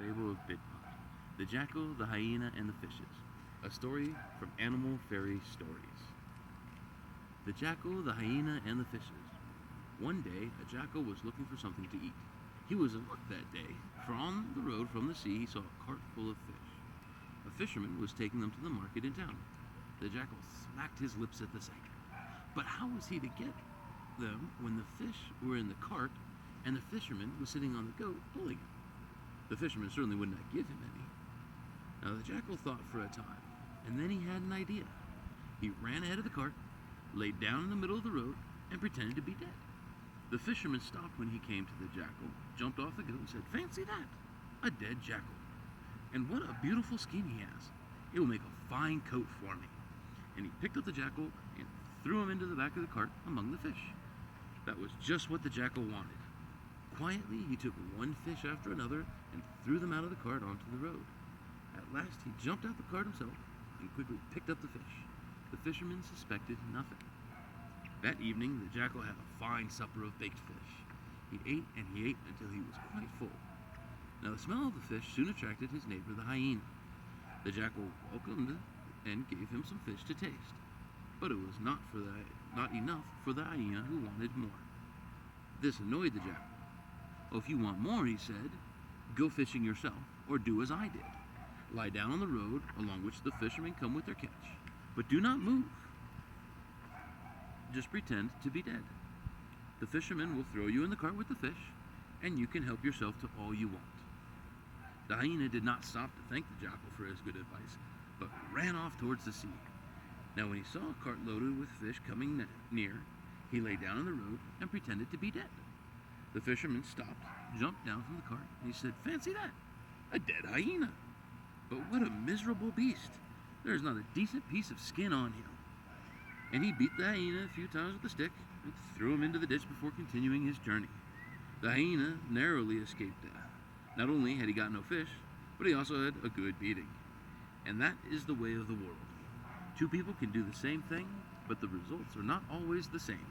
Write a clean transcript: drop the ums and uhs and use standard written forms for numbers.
Fable of Bidpai, The Jackal, the Hyena, and the Fishes. A story from Animal Fairy Stories. The Jackal, the Hyena, and the Fishes. One day, a jackal was looking for something to eat. He was in luck that day, for on the road from the sea he saw a cart full of fish. A fisherman was taking them to the market in town. The jackal smacked his lips at the sight. But how was he to get them when the fish were in the cart and the fisherman was sitting on the goat pulling it? The fisherman certainly would not give him any. Now the jackal thought for a time, and then he had an idea. He ran ahead of the cart, laid down in the middle of the road, and pretended to be dead. The fisherman stopped when he came to the jackal, jumped off the goat, and said, "Fancy that! A dead jackal. And what a beautiful skin he has. It will make a fine coat for me." And he picked up the jackal and threw him into the back of the cart among the fish. That was just what the jackal wanted. Quietly, he took one fish after another and threw them out of the cart onto the road. At last, he jumped out the cart himself and quickly picked up the fish. The fisherman suspected nothing. That evening, the jackal had a fine supper of baked fish. He ate and he ate until he was quite full. Now, the smell of the fish soon attracted his neighbor, the hyena. The jackal welcomed and gave him some fish to taste. But it was not enough for the hyena, who wanted more. This annoyed the jackal. "Oh, if you want more," he said, "go fishing yourself, or do as I did. Lie down on the road along which the fishermen come with their catch. But do not move. Just pretend to be dead. The fishermen will throw you in the cart with the fish, and you can help yourself to all you want." The hyena did not stop to thank the jackal for his good advice, but ran off towards the sea. Now when he saw a cart loaded with fish coming near, he lay down on the road and pretended to be dead. The fisherman stopped, jumped down from the cart, and he said, "Fancy that! A dead hyena! But what a miserable beast! There is not a decent piece of skin on him." And he beat the hyena a few times with a stick and threw him into the ditch before continuing his journey. The hyena narrowly escaped death. Not only had he got no fish, but he also had a good beating. And that is the way of the world. Two people can do the same thing, but the results are not always the same.